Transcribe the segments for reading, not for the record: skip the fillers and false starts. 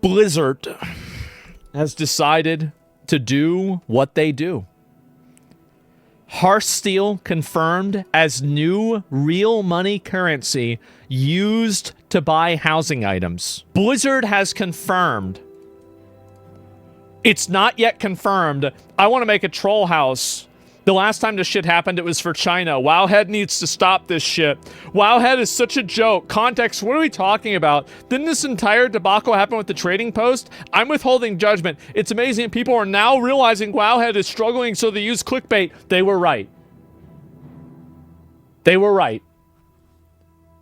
Blizzard has decided to do what they do. Hearthstone confirmed as new real money currency used to buy housing items. Blizzard has confirmed. It's not yet confirmed. I want to make a troll house. The last time this shit happened, it was for China. Wowhead needs to stop this shit. Wowhead is such a joke. Context, what are we talking about? Didn't this entire debacle happen with the trading post? I'm withholding judgment. It's amazing people are now realizing Wowhead is struggling, so they use clickbait. They were right. They were right.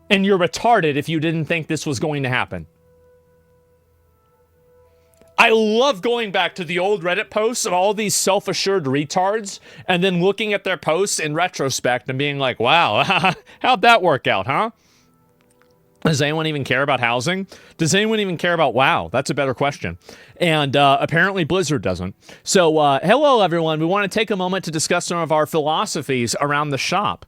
And you're retarded if you didn't think this was going to happen. I love going back to the old Reddit posts of all these self-assured retards and then looking at their posts in retrospect and being like, wow, how'd that work out, huh? Does anyone even care about housing? Does anyone even care about WoW? That's a better question. And apparently Blizzard doesn't. So hello, everyone. We want to take a moment to discuss some of our philosophies around the shop.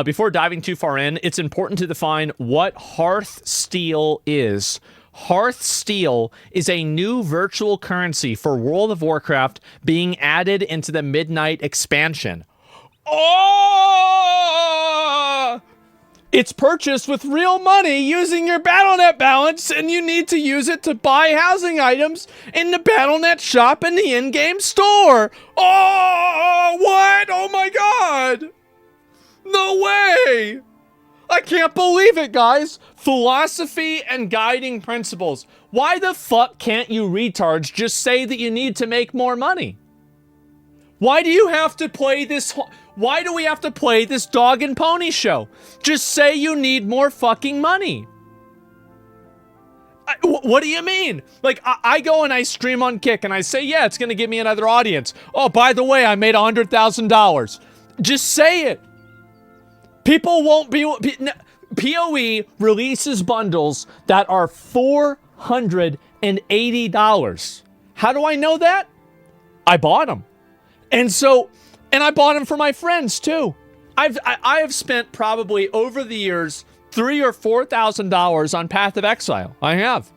Before diving too far in, it's important to define what Hearthstone is. Hearthstone is a new virtual currency for World of Warcraft being added into the Midnight expansion. Oh! It's purchased with real money using your Battle.net balance, and you need to use it to buy housing items in the Battle.net shop in the in-game store. Oh, what? Oh my god! No way! I can't believe it, guys. Philosophy and guiding principles. Why the fuck can't you retards just say that you need to make more money? Why do you have to play this? Why do we have to play this dog and pony show? Just say you need more fucking money. What do you mean? Like, I go and I stream on Kick and I say, yeah, it's going to give me another audience. Oh, by the way, I made $100,000. Just say it. People won't be... PoE releases bundles that are $480. How do I know that? I bought them. And I bought them for my friends too. I have spent probably over the years $3,000 or $4,000 on Path of Exile. I have.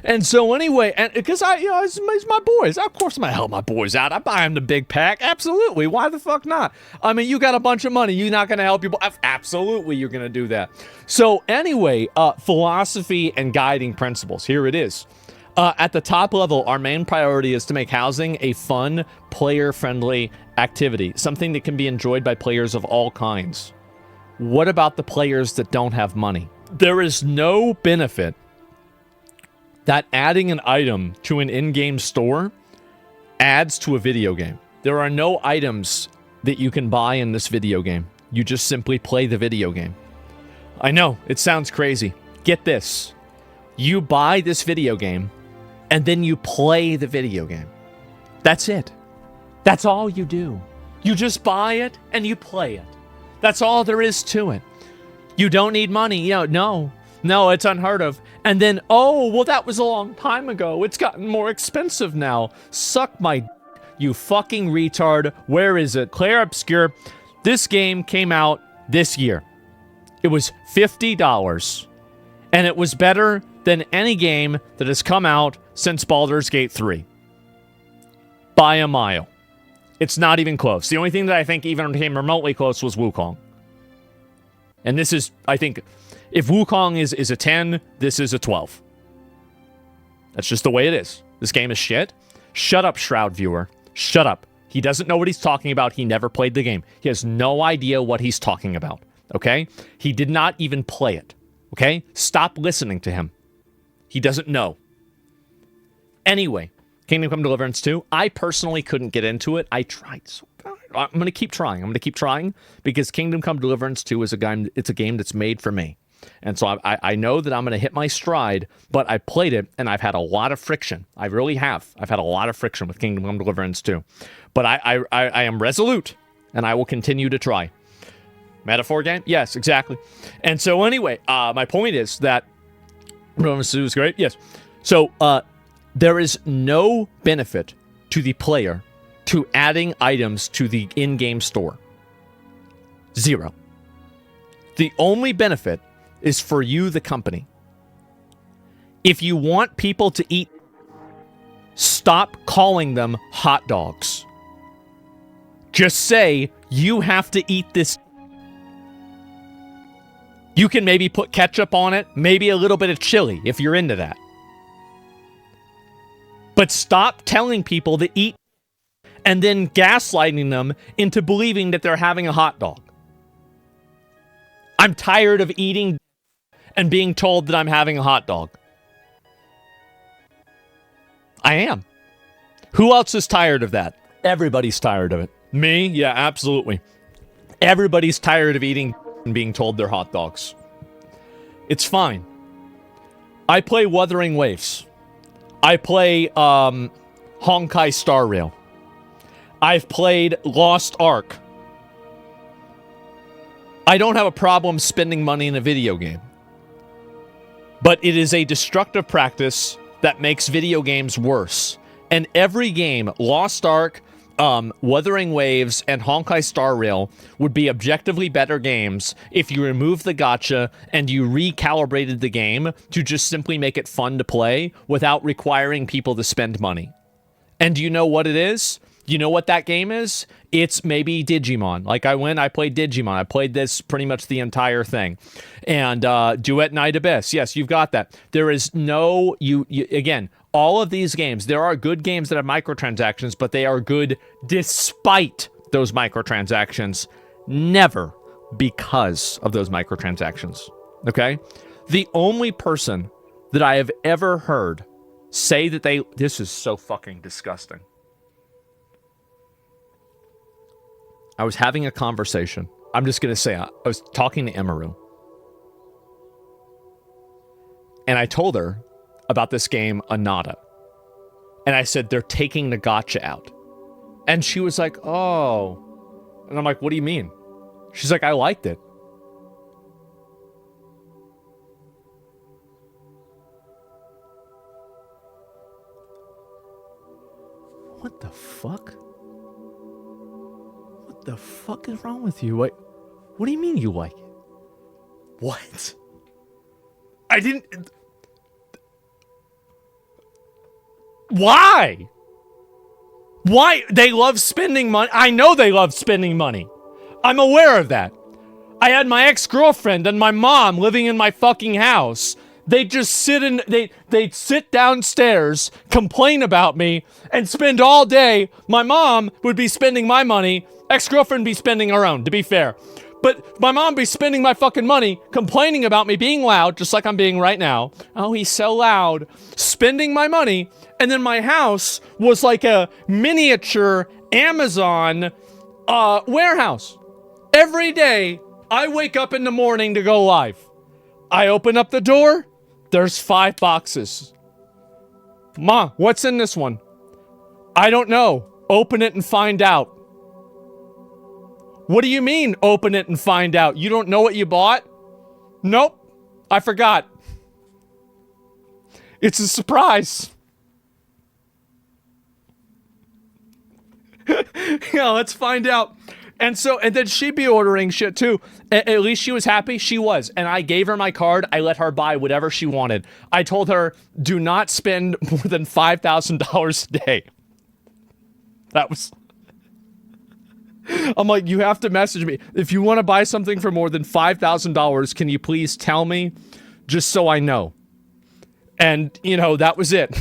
And so anyway, and because it's my boys. Of course I'm gonna help my boys out. I buy them the big pack. Absolutely. Why the fuck not? I mean, you got a bunch of money. You're not gonna help your boy. Absolutely, you're gonna do that. So anyway, philosophy and guiding principles. Here it is. At the top level, our main priority is to make housing a fun, player-friendly activity, something that can be enjoyed by players of all kinds. What about the players that don't have money? There is no benefit that adding an item to an in-game store adds to a video game. There are no items that you can buy in this video game. You just simply play the video game. I know, it sounds crazy. Get this. You buy this video game, and then you play the video game. That's it. That's all you do. You just buy it, and you play it. That's all there is to it. You don't need money. No, it's unheard of. And then, oh, well, that was a long time ago. It's gotten more expensive now. Suck my you fucking retard. Where is it? Claire Obscure. This game came out this year. It was $50. And it was better than any game that has come out since Baldur's Gate 3. By a mile. It's not even close. The only thing that I think even came remotely close was Wukong. And this is, I think... If Wukong is a 10, this is a 12. That's just the way it is. This game is shit. Shut up, Shroud viewer. Shut up. He doesn't know what he's talking about. He never played the game. He has no idea what he's talking about. Okay? He did not even play it. Okay? Stop listening to him. He doesn't know. Anyway, Kingdom Come Deliverance 2. I personally couldn't get into it. I tried so bad. I'm going to keep trying. I'm going to keep trying because Kingdom Come Deliverance 2 is a game that's made for me. And so I know that I'm going to hit my stride, but I played it, and I've had a lot of friction. I really have. I've had a lot of friction with Kingdom Come Deliverance 2. But I am resolute, and I will continue to try. Metaphor game? Yes, exactly. And so anyway, my point is that Deliverance 2 is great. Yes. So there is no benefit to the player to adding items to the in-game store. Zero. The only benefit is for you, the company. If you want people to eat stop calling them hot dogs. Just say, you have to eat this. You can maybe put ketchup on it, maybe a little bit of chili if you're into that. But stop telling people to eat and then gaslighting them into believing that they're having a hot dog. I'm tired of eating and being told that I'm having a hot dog. I am. Who else is tired of that? Everybody's tired of it. Me? Yeah, absolutely. Everybody's tired of eating and being told they're hot dogs. It's fine. I play Wuthering Waves. I play Honkai Star Rail. I've played Lost Ark. I don't have a problem spending money in a video game. But it is a destructive practice that makes video games worse. And every game, Lost Ark, Wuthering Waves, and Honkai Star Rail would be objectively better games if you removed the gacha and you recalibrated the game to just simply make it fun to play without requiring people to spend money. And do you know what it is? You know what that game is? It's maybe Digimon. Like I played Digimon. I played this pretty much the entire thing. And Duet Night Abyss. Yes, you've got that. There is no, again, all of these games, there are good games that have microtransactions, but they are good despite those microtransactions, never because of those microtransactions. Okay? The only person that I have ever heard say that this is so fucking disgusting. I was having a conversation. I'm just going to say, I was talking to Emaru. And I told her about this game, Anada. And I said, they're taking the gacha out. And she was like, oh. And I'm like, what do you mean? She's like, I liked it. What the fuck? What the fuck is wrong with you? What do you mean you like it? What? I didn't... Why? Why? They love spending money. I know they love spending money. I'm aware of that. I had my ex-girlfriend and my mom living in my fucking house. They'd just they'd sit downstairs, complain about me, and spend all day. My mom would be spending my money. Ex-girlfriend be spending her own, to be fair. But my mom be spending my fucking money, complaining about me being loud, just like I'm being right now. Oh, he's so loud. Spending my money. And then my house was like a miniature Amazon warehouse. Every day, I wake up in the morning to go live. I open up the door. There's 5 boxes. Ma, what's in this one? I don't know. Open it and find out. What do you mean, open it and find out? You don't know what you bought? Nope. I forgot. It's a surprise. Yeah, let's find out. And then she'd be ordering shit too. At least she was happy. She was. And I gave her my card. I let her buy whatever she wanted. I told her, do not spend more than $5,000 a day. That was... I'm like, you have to message me. If you want to buy something for more than $5,000, can you please tell me? Just so I know. And, that was it.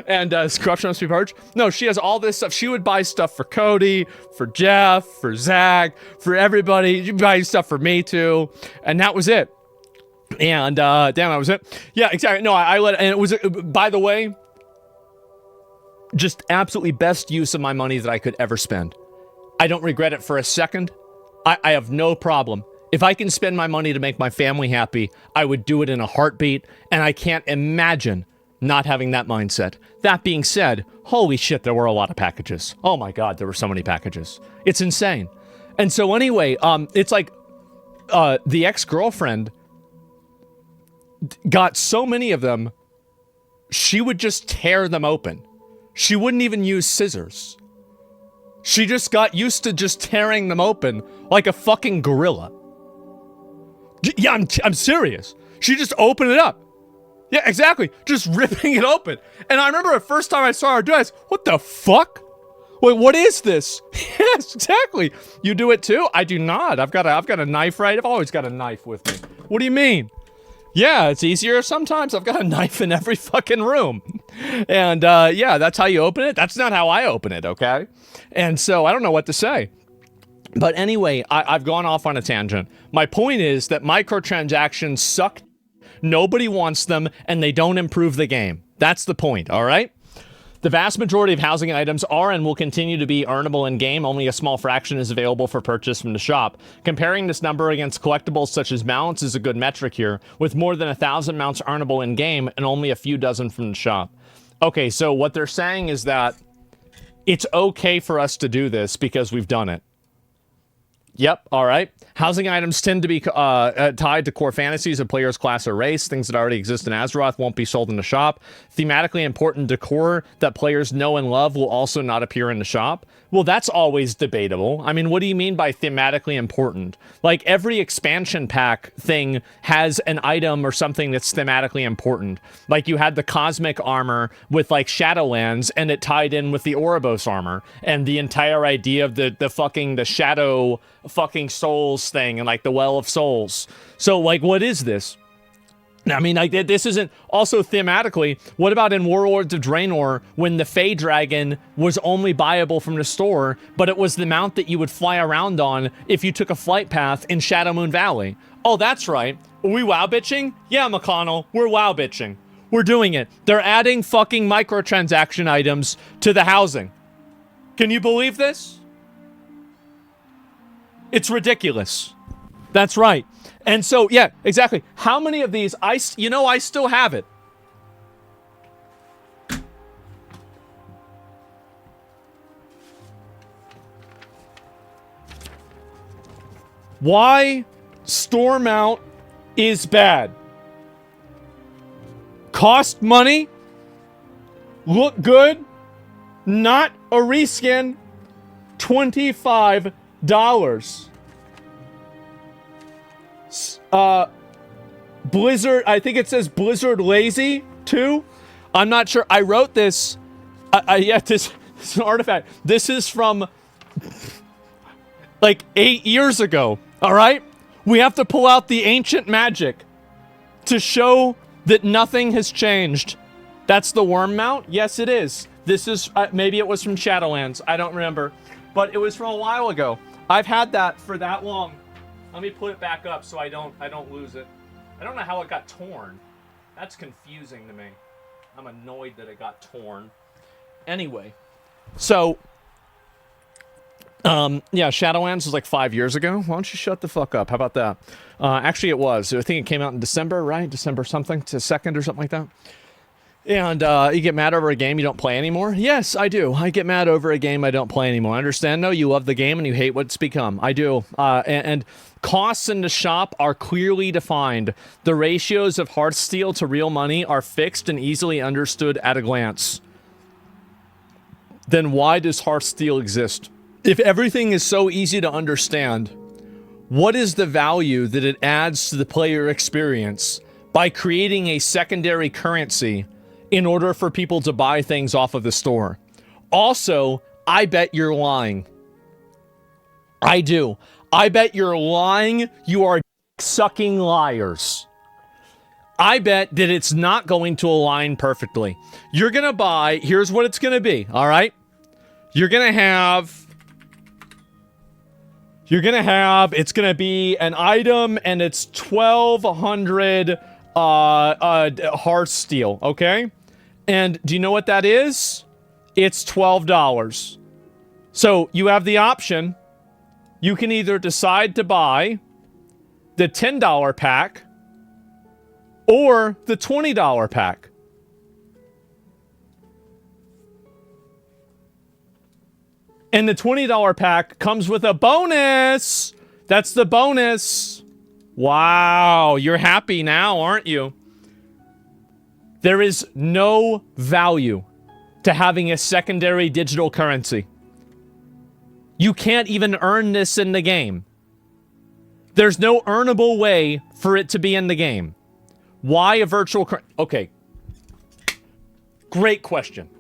And corruption must be purged. No, she has all this stuff. She would buy stuff for Cody, for Jeff, for Zach, for everybody. She'd buy stuff for me too. And that was it. And damn, that was it. Yeah, exactly. No, I let, and it was, by the way, just absolutely best use of my money that I could ever spend. I don't regret it for a second. I have no problem. If I can spend my money to make my family happy, I would do it in a heartbeat, and I can't imagine not having that mindset. That being said, holy shit, there were a lot of packages. Oh my God, there were so many packages. It's insane. And so anyway, it's like the ex-girlfriend got so many of them, she would just tear them open. She wouldn't even use scissors. She just got used to just tearing them open like a fucking gorilla. Yeah, I'm serious. She just opened it up. Yeah, exactly. Just ripping it open. And I remember the first time I saw her do it, I was, what the fuck? Wait, what is this? Yes, exactly. You do it too? I do not. I've got a knife, right? I've always got a knife with me. What do you mean? Yeah, it's easier sometimes. I've got a knife in every fucking room. And yeah, that's how you open it. That's not how I open it, okay? And so I don't know what to say. But anyway, I've gone off on a tangent. My point is that microtransactions suck. Nobody wants them, and they don't improve the game. That's the point, all right? The vast majority of housing items are and will continue to be earnable in-game. Only a small fraction is available for purchase from the shop. Comparing this number against collectibles such as mounts is a good metric here, with more than 1,000 mounts earnable in-game and only a few dozen from the shop. Okay, so what they're saying is that it's okay for us to do this because we've done it. Yep, all right. Housing items tend to be tied to core fantasies of players' class or race. Things that already exist in Azeroth won't be sold in the shop. Thematically important decor that players know and love will also not appear in the shop. Well, that's always debatable. I mean, what do you mean by thematically important? Like, every expansion pack thing has an item or something that's thematically important. Like, you had the Cosmic armor with, like, Shadowlands, and it tied in with the Ouroboros armor. And the entire idea of the Shadow fucking Souls thing, and, like, the Well of Souls. So, like, what is this? I mean, like, this isn't... Also, thematically, what about in Warlords of Draenor, when the Fey Dragon was only buyable from the store, but it was the mount that you would fly around on if you took a flight path in Shadowmoon Valley? Oh, that's right. Are we WoW bitching? Yeah, McConnell, we're WoW bitching. We're doing it. They're adding fucking microtransaction items to the housing. Can you believe this? It's ridiculous. That's right. And so, yeah, exactly. How many of these, I still have it. Why store mount is bad. Cost money, look good, not a reskin, $25. Blizzard, I think it says Blizzard Lazy, too. I'm not sure. I wrote this. Yeah, this is an artifact. This is from, like, 8 years ago, all right? We have to pull out the ancient magic to show that nothing has changed. That's the worm mount? Yes, it is. This is, maybe it was from Shadowlands. I don't remember. But it was from a while ago. I've had that for that long. Let me put it back up so I don't lose it. I don't know how it got torn. That's confusing to me. I'm annoyed that it got torn. Anyway, so yeah, Shadowlands was like 5 years ago. Why don't you shut the fuck up? How about that? Actually, it was. I think it came out in December, right? December something to 2nd or something like that. And you get mad over a game you don't play anymore? Yes, I do. I get mad over a game I don't play anymore. I understand, though. You love the game and you hate what it's become. I do. And costs in the shop are clearly defined. The ratios of Hearthsteel to real money are fixed and easily understood at a glance. Then why does Hearthsteel exist? If everything is so easy to understand, what is the value that it adds to the player experience by creating a secondary currency in order for people to buy things off of the store? Also, I bet you're lying. I do. I bet you're lying. You are sucking liars. I bet that it's not going to align perfectly. You're going to buy, here's what it's going to be, all right? You're going to have, it's going to be an item and it's 1,200 Hearthsteel, okay? And do you know what that is? It's $12. So you have the option. You can either decide to buy the $10 pack or the $20 pack. And the $20 pack comes with a bonus. That's the bonus. Wow, you're happy now, aren't you? There is no value to having a secondary digital currency. You can't even earn this in the game. There's no earnable way for it to be in the game. Why a virtual currency? Okay. Great question.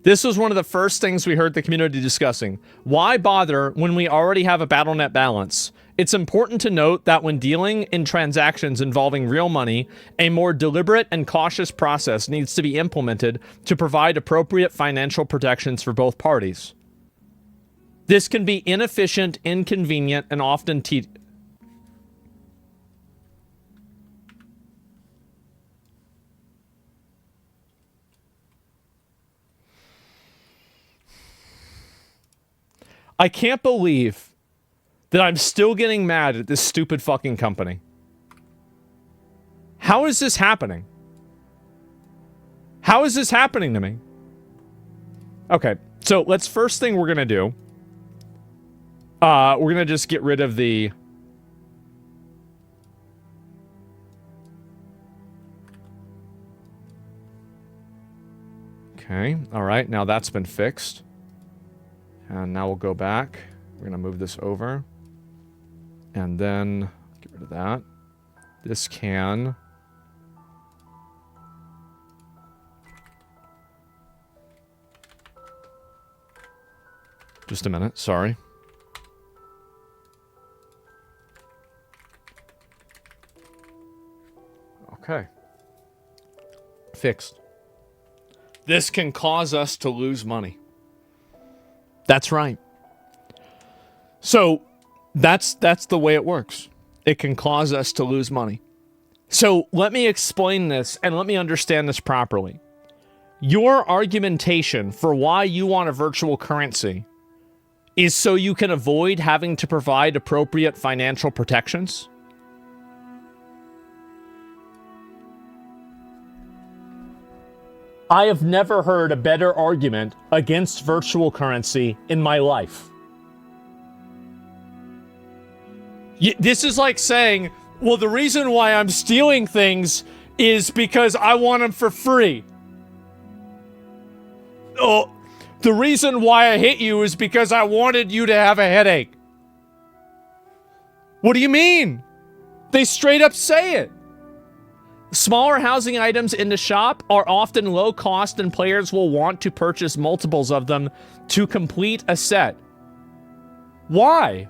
This was one of the first things we heard the community discussing. Why bother when we already have a BattleNet balance? It's important to note that when dealing in transactions involving real money, a more deliberate and cautious process needs to be implemented to provide appropriate financial protections for both parties. This can be inefficient, inconvenient, and often tedious. I can't believe that I'm still getting mad at this stupid fucking company. How is this happening? How is this happening to me? Okay, so let's first thing we're gonna do. We're gonna just get rid of the... Okay, alright, now that's been fixed. And now we'll go back. We're going to move this over. And then get rid of that. This can... Just a minute, sorry. Okay. Fixed. This can cause us to lose money. That's right. So, that's the way it works. It can cause us to lose money. So, let me explain this and let me understand this properly. Your argumentation for why you want a virtual currency is so you can avoid having to provide appropriate financial protections? I have never heard a better argument against virtual currency in my life. This is like saying, well, the reason why I'm stealing things is because I want them for free. Oh, the reason why I hit you is because I wanted you to have a headache. What do you mean? They straight up say it. Smaller housing items in the shop are often low cost and players will want to purchase multiples of them to complete a set. Why?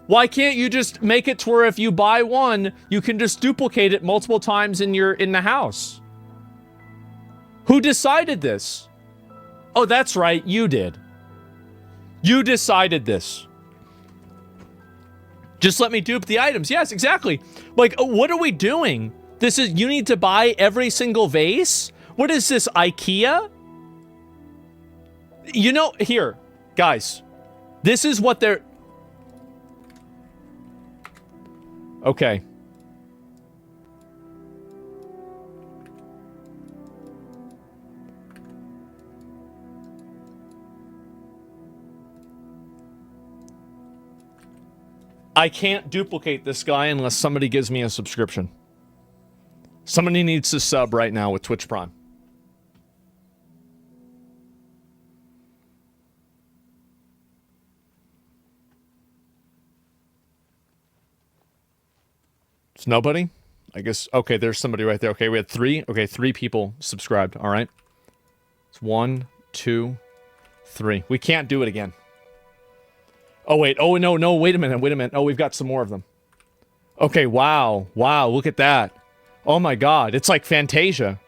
Why can't you just make it to where if you buy one, you can just duplicate it multiple times in the house? Who decided this? Oh, that's right, you did. You decided this. Just let me dupe the items. Yes, exactly. Like, what are we doing? This is, you need to buy every single vase? What is this, IKEA? You know, here, guys, this is what they're... Okay. I can't duplicate this guy unless somebody gives me a subscription. Somebody needs to sub right now with Twitch Prime. It's nobody? I guess, okay, there's somebody right there. Okay, we had 3. Okay, 3 people subscribed. All right. It's 1, 2, 3. We can't do it again. Oh, wait. Oh, no, wait a minute. Oh, we've got some more of them. Okay, wow. Wow, look at that. Oh my god, it's like Fantasia.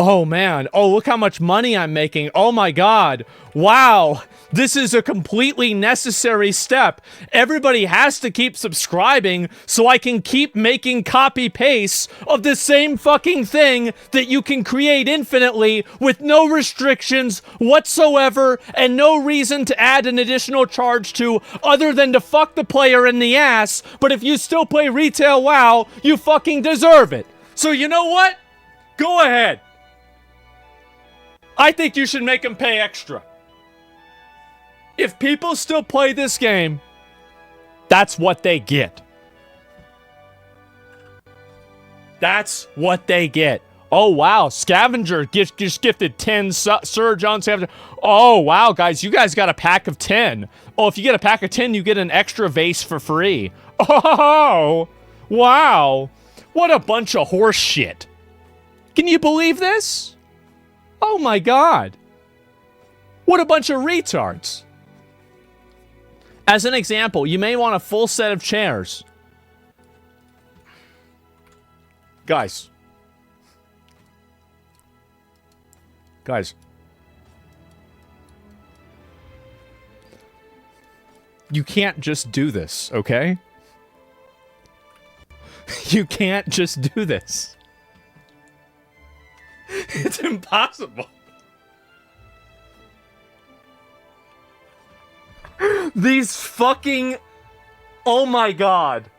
Oh man, oh look how much money I'm making. Oh my god, wow. This is a completely necessary step. Everybody has to keep subscribing so I can keep making copy-pastes of the same fucking thing that you can create infinitely with no restrictions whatsoever and no reason to add an additional charge to other than to fuck the player in the ass. But if you still play retail WoW, you fucking deserve it. So you know what? Go ahead. I think you should make them pay extra. If people still play this game, that's what they get. That's what they get. Oh, wow. Scavenger just gifted 10 Surge on Scavenger. Oh, wow, guys. You guys got a pack of 10. Oh, if you get a pack of 10, you get an extra vase for free. Oh, wow. What a bunch of horse shit. Can you believe this? Oh, my God. What a bunch of retards. As an example, you may want a full set of chairs. Guys. You can't just do this, okay? You can't just do this. It's impossible. These fucking... Oh my God.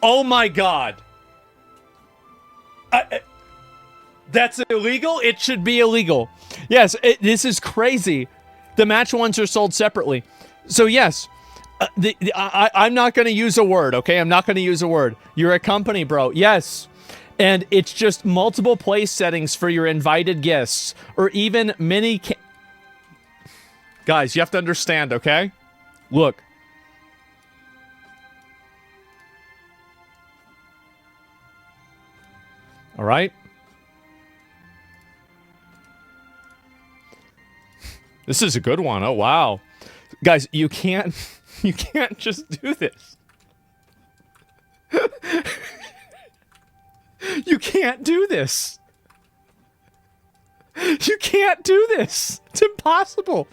Oh my God. That's illegal? It should be illegal. Yes, this is crazy. The match ones are sold separately. So yes, I'm not going to use a word, okay? I'm not going to use a word. You're a company, bro. Yes. And it's just multiple place settings for your invited guests, or even mini... Guys, you have to understand, okay? Look. All right? This is a good one. Oh, wow. Guys, you can't just do this. You can't do this. You can't do this. It's impossible.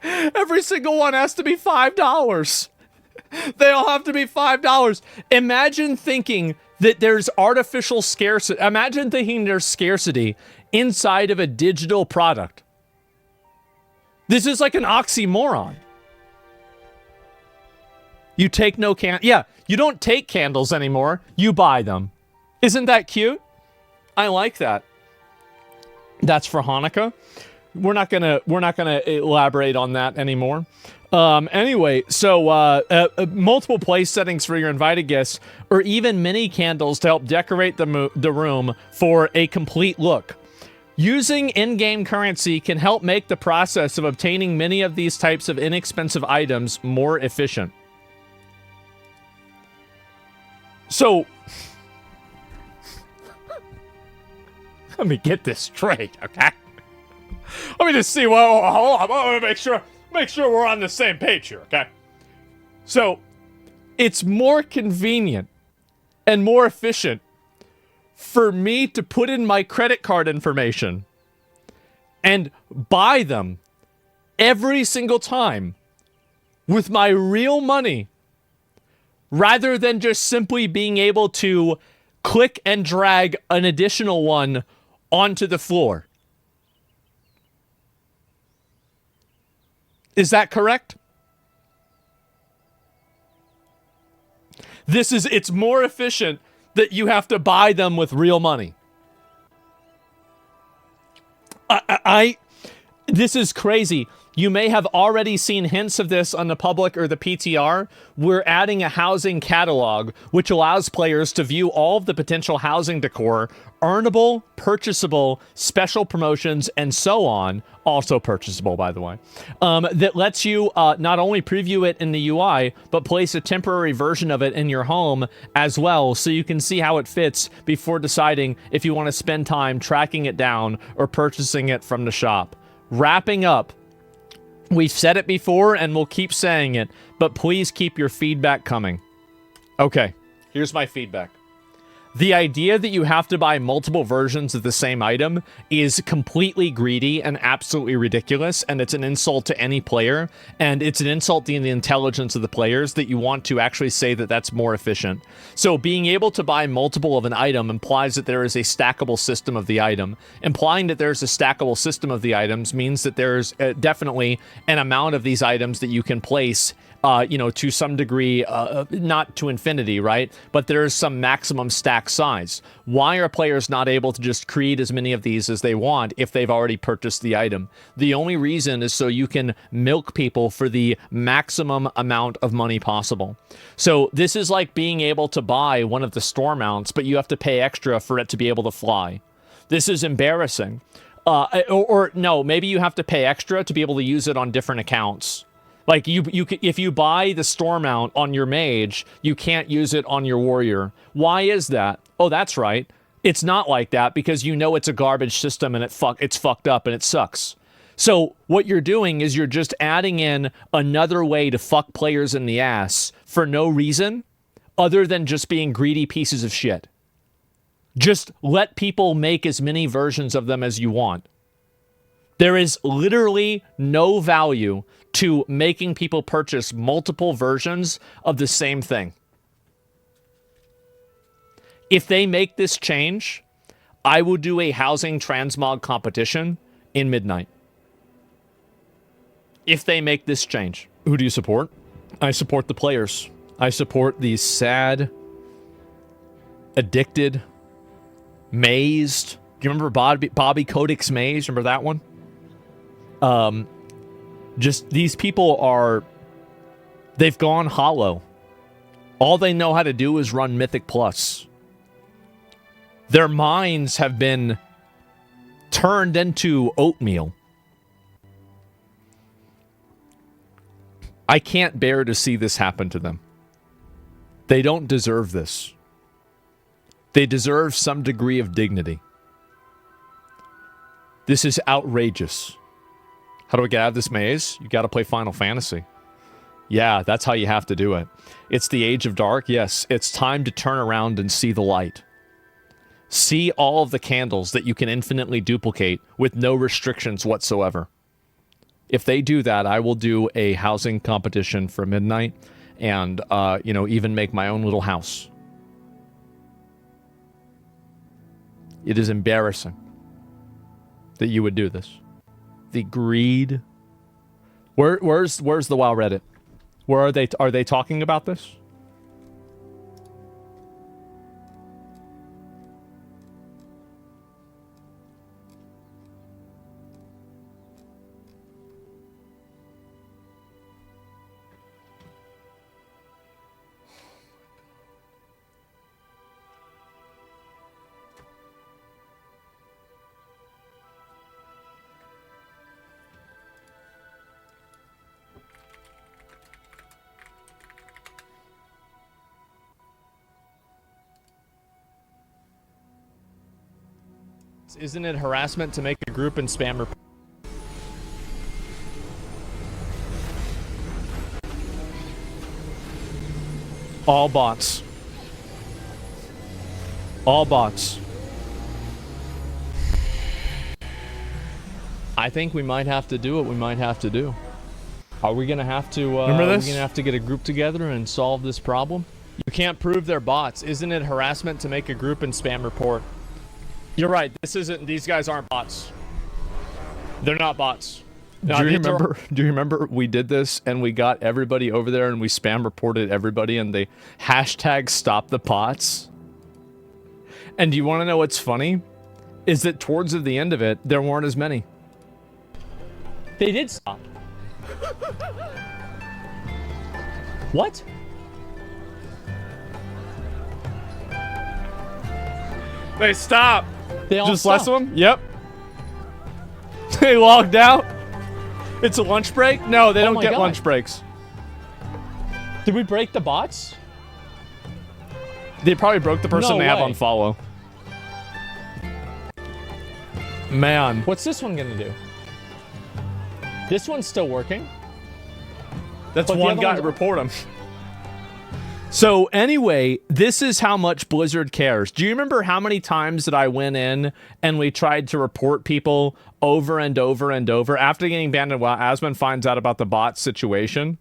Every single one has to be $5. They all have to be $5. Imagine thinking that there's artificial scarcity. Imagine thinking there's scarcity inside of a digital product. This is like an oxymoron. You take no yeah, you don't take candles anymore. You buy them. Isn't that cute? I like that. That's for Hanukkah. We're not gonna elaborate on that anymore. Anyway, so multiple place settings for your invited guests, or even mini candles to help decorate the room for a complete look. Using in-game currency can help make the process of obtaining many of these types of inexpensive items more efficient. So, let me get this straight, okay? Let me just see. Well, hold on. I want to make sure we're on the same page here, okay? So, it's more convenient and more efficient for me to put in my credit card information and buy them every single time with my real money, rather than just simply being able to click and drag an additional one onto the floor. Is that correct? It's more efficient that you have to buy them with real money. This is crazy. You may have already seen hints of this on the public or the PTR. We're adding a housing catalog, which allows players to view all of the potential housing decor, earnable, purchasable, special promotions, and so on. Also purchasable, by the way. That lets you not only preview it in the UI, but place a temporary version of it in your home as well, so you can see how it fits before deciding if you want to spend time tracking it down or purchasing it from the shop. Wrapping up, we've said it before and we'll keep saying it, but please keep your feedback coming. Okay, here's my feedback. The idea that you have to buy multiple versions of the same item is completely greedy and absolutely ridiculous, and it's an insult to any player, and it's an insult to the intelligence of the players that you want to actually say that that's more efficient. So being able to buy multiple of an item implies that there is a stackable system of the item. Implying that there's a stackable system of the items means that there's definitely an amount of these items that you can place you know, to some degree, not to infinity, right? But there is some maximum stack size. Why are players not able to just create as many of these as they want if they've already purchased the item? The only reason is so you can milk people for the maximum amount of money possible. So this is like being able to buy one of the store mounts, but you have to pay extra for it to be able to fly. This is embarrassing. Or no, maybe you have to pay extra to be able to use it on different accounts. Like, if you buy the store mount on your mage, you can't use it on your warrior. Why is that? Oh, that's right. It's not like that because you know it's a garbage system and it's fucked up and it sucks. So what you're doing is you're just adding in another way to fuck players in the ass for no reason other than just being greedy pieces of shit. Just let people make as many versions of them as you want. There is literally no value to making people purchase multiple versions of the same thing. If they make this change, I will do a housing transmog competition in Midnight. If they make this change. Who do you support? I support the players. I support these sad, addicted, mazed. Do you remember Bobby Kodak's maze? Remember that one? Just these people they've gone hollow. All they know how to do is run Mythic Plus. Their minds have been turned into oatmeal. I can't bear to see this happen to them. They don't deserve this. They deserve some degree of dignity. This is outrageous. How do I get out of this maze? You got to play Final Fantasy. Yeah, that's how you have to do it. It's the Age of Dark. Yes, it's time to turn around and see the light. See all of the candles that you can infinitely duplicate with no restrictions whatsoever. If they do that, I will do a housing competition for Midnight and, you know, even make my own little house. It is embarrassing that you would do this. The greed. Where's the WoW Reddit? Where are they talking about this? Isn't it harassment to make a group and spam report? All bots. All bots. I think we might have to do what we might have to do. Are we gonna have to? Remember this? Are we gonna have to get a group together and solve this problem? You can't prove they're bots. Isn't it harassment to make a group and spam report? You're right. These guys aren't bots. They're not bots. No, do you remember we did this and we got everybody over there and we spam reported everybody and they hashtag stop the bots? And do you want to know what's funny? Is that towards the end of it, there weren't as many. They did stop. What? They stopped. They all just less of them? Yep. They logged out. It's a lunch break? No, they don't get lunch breaks. Did we break the bots? They probably broke the person they have on follow. Man. What's this one gonna do? This one's still working. That's one guy. Report him. So anyway, this is how much Blizzard cares. Do you remember how many times that I went in and we tried to report people over and over and over after getting banned? While Asmon finds out about the bot situation.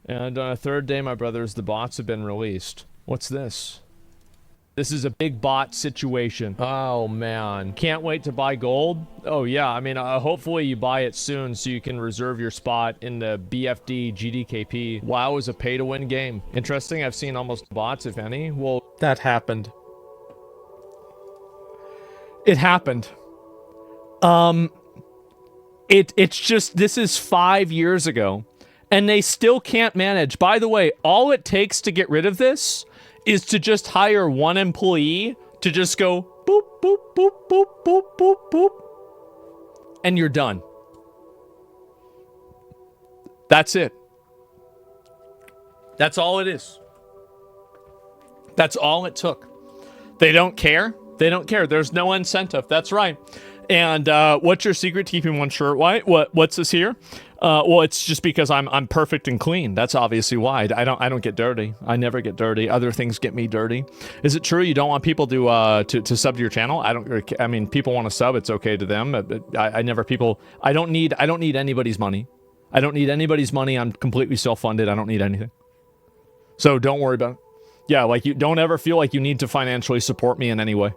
And on a third day, my brothers, the bots have been released. What's this? This is a big bot situation. Oh, man. Can't wait to buy gold. Oh, yeah. I mean, hopefully you buy it soon so you can reserve your spot in the BFD GDKP. WoW is a pay-to-win game. Interesting. I've seen almost bots, if any. Well, that happened. It happened. It's just, this is 5 years ago, and they still can't manage. By the way, all it takes to get rid of this is to just hire one employee to just go boop, boop, boop, boop, boop, boop, boop, and you're done. That's it. That's all it is. That's all it took. They don't care. They don't care. There's no incentive. That's right. And what's your secret to keeping one shirt white? What's this here? Well, it's just because I'm perfect and clean. That's obviously why. I don't get dirty. I never get dirty. Other things get me dirty. Is it true you don't want people to sub to your channel? I mean, people want to sub. It's okay to them. I don't need anybody's money. I don't need anybody's money. I'm completely self-funded. I don't need anything. So don't worry about it. Yeah, like you don't ever feel like you need to financially support me in any way.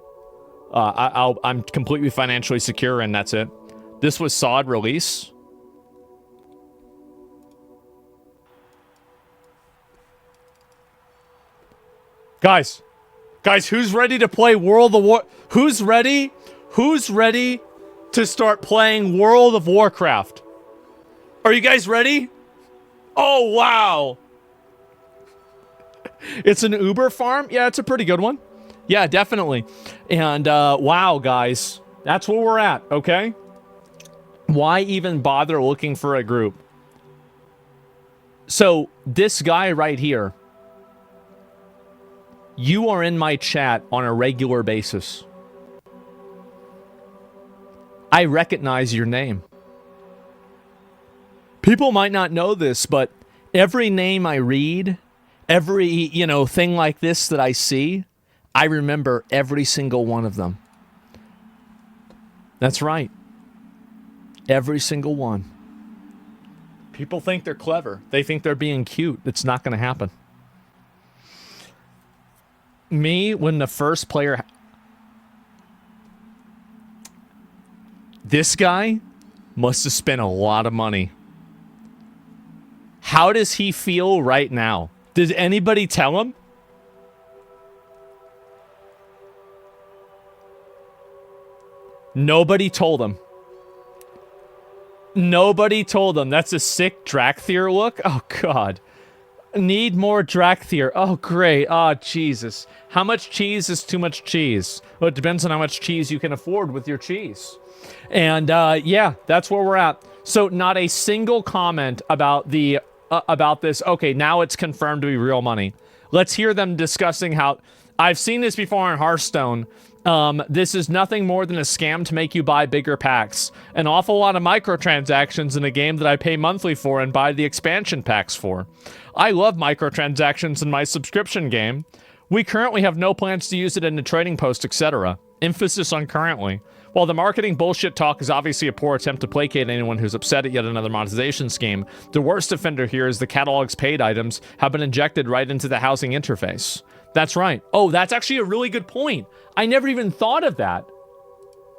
I'm completely financially secure, and that's it. This was SOD release. Guys, who's ready to play World of War? Who's ready to start playing World of Warcraft? Are you guys ready? Oh, wow. It's an Uber farm? Yeah, it's a pretty good one. Yeah, definitely. And, wow, guys. That's where we're at, okay? Why even bother looking for a group? So, this guy right here, you are in my chat on a regular basis. I recognize your name. People might not know this, but every name I read, every, thing like this that I see, I remember every single one of them. That's right. Every single one. People think they're clever. They think they're being cute. It's not going to happen. Me, when the first player... This guy must have spent a lot of money. How does he feel right now? Did anybody tell him? Nobody told him. Nobody told him. That's a sick Drakthir look? Oh, God. Need more Drakthir. Oh, great. Oh, Jesus. How much cheese is too much cheese? Well, it depends on how much cheese you can afford with your cheese. And, yeah, that's where we're at. So, not a single comment about the, about this. Okay, now it's confirmed to be real money. Let's hear them discussing how... I've seen this before in Hearthstone. This is nothing more than a scam to make you buy bigger packs. An awful lot of microtransactions in a game that I pay monthly for and buy the expansion packs for. I love microtransactions in my subscription game. We currently have no plans to use it in a trading post, etc. Emphasis on currently. While the marketing bullshit talk is obviously a poor attempt to placate anyone who's upset at yet another monetization scheme, the worst offender here is the catalog's paid items have been injected right into the housing interface. That's right. Oh, that's actually a really good point. I never even thought of that.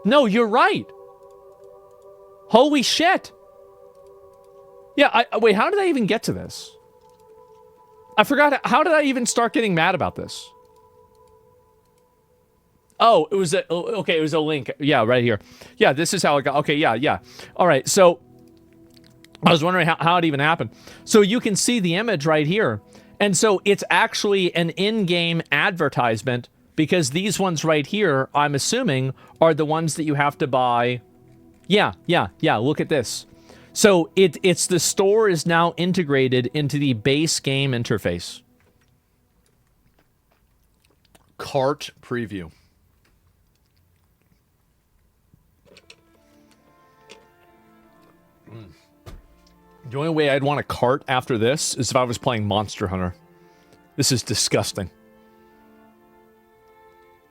No, you're right. Holy shit. Yeah, wait, how did I even get to this? I forgot. How did I even start getting mad about this? Oh, it was okay, it was a link. Yeah, right here. Yeah, this is how it got. Okay, yeah. All right, so I was wondering how it even happened. So you can see the image right here. And so it's actually an in-game advertisement because these ones right here, I'm assuming, are the ones that you have to buy. Yeah, look at this. So it's the store is now integrated into the base game interface. Cart preview. The only way I'd want a cart after this is if I was playing Monster Hunter. This is disgusting.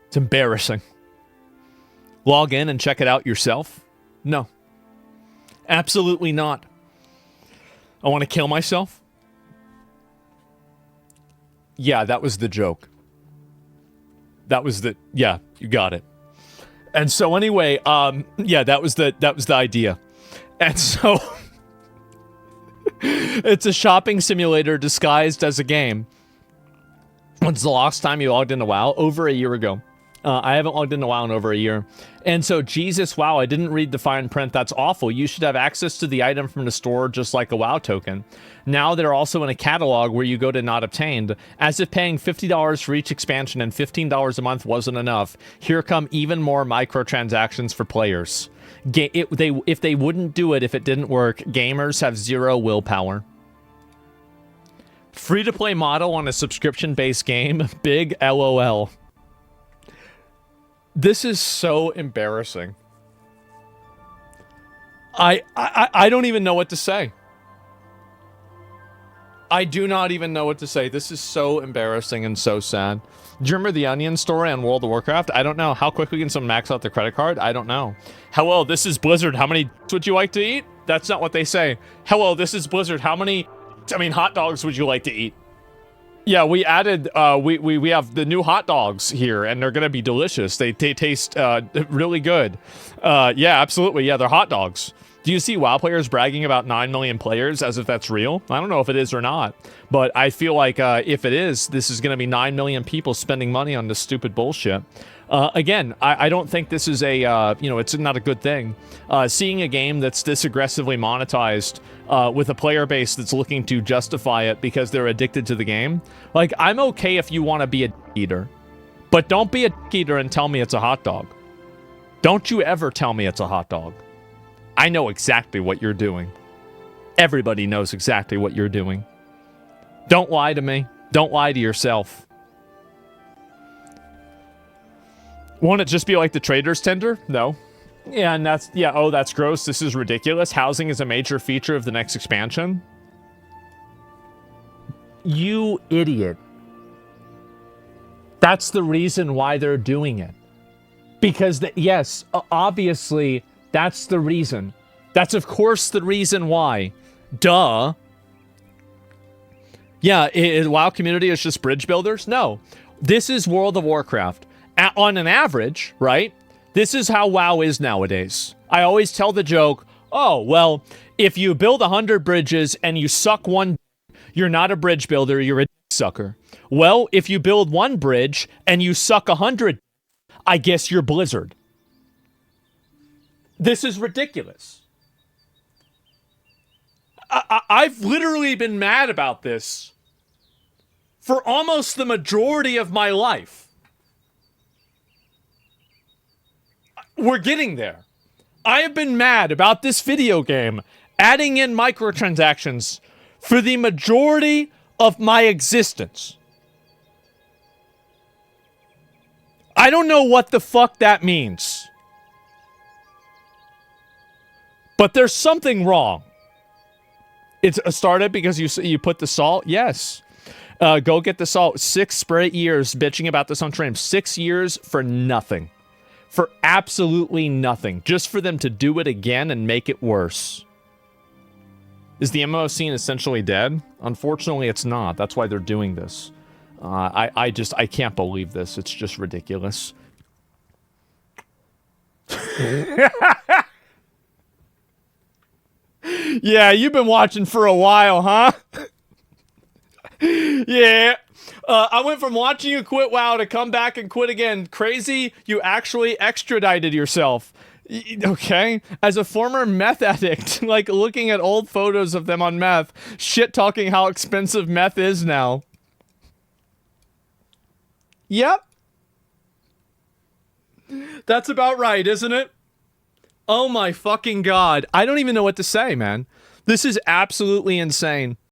It's embarrassing. Log in and check it out yourself? No. Absolutely not. I want to kill myself? Yeah, that was the joke. Yeah, you got it. And so anyway, yeah, that was the idea. And so it's a shopping simulator disguised as a game. When's the last time you logged into WoW? Over a year ago. I haven't logged into WoW in over a year. And so, Jesus, wow, I didn't read the fine print. That's awful. You should have access to the item from the store just like a WoW token. Now they're also in a catalog where you go to not obtained. As if paying $50 for each expansion and $15 a month wasn't enough, here come even more microtransactions for players. If they wouldn't do it if it didn't work, gamers have zero willpower. Free-to-play model on a subscription-based game. Big LOL. This is so embarrassing. I don't even know what to say. I do not even know what to say. This is so embarrassing and so sad. Do you remember the Onion story on World of Warcraft? I don't know. How quickly can someone max out their credit card? I don't know. Hello, this is Blizzard. How many would you like to eat? That's not what they say. Hello, this is Blizzard. How many, hot dogs would you like to eat? Yeah, we added, we have the new hot dogs here, and they're gonna be delicious. They taste, really good. Yeah, absolutely. Yeah, they're hot dogs. Do you see WoW players bragging about 9 million players as if that's real? I don't know if it is or not, but I feel like if it is, this is going to be 9 million people spending money on this stupid bullshit. Again, I don't think this is a, it's not a good thing. Seeing a game that's this aggressively monetized with a player base that's looking to justify it because they're addicted to the game. Like, I'm okay if you want to be a eater, but don't be a eater and tell me it's a hot dog. Don't you ever tell me it's a hot dog. I know exactly what you're doing. Everybody knows exactly what you're doing. Don't lie to me. Don't lie to yourself. Won't it just be like the trader's tender? No. Yeah, and that's, yeah, oh, that's gross. This is ridiculous. Housing is a major feature of the next expansion. You idiot. That's the reason why they're doing it. Because, yes, obviously, that's the reason. That's, of course, the reason why. Duh. Yeah, WoW community is just bridge builders? No. This is World of Warcraft. On an average, right? This is how WoW is nowadays. I always tell the joke, oh, well, if you build 100 bridges and you suck one, you're not a bridge builder, you're a sucker. Well, if you build one bridge and you suck 100, I guess you're Blizzard. This is ridiculous. I've literally been mad about this for almost the majority of my life. We're getting there. I have been mad about this video game adding in microtransactions for the majority of my existence. I don't know what the fuck that means. But there's something wrong. It's started because you put the salt? Yes. Go get the salt. 6 straight years bitching about this on stream. 6 years for nothing. For absolutely nothing. Just for them to do it again and make it worse. Is the MMO scene essentially dead? Unfortunately, it's not. That's why they're doing this. I can't believe this. It's just ridiculous. Yeah, you've been watching for a while, huh? Yeah. I went from watching you quit WoW to come back and quit again. Crazy, you actually extradited yourself. Okay? As a former meth addict, like looking at old photos of them on meth, shit-talking how expensive meth is now. Yep. That's about right, isn't it? Oh my fucking god. I don't even know what to say, man. This is absolutely insane.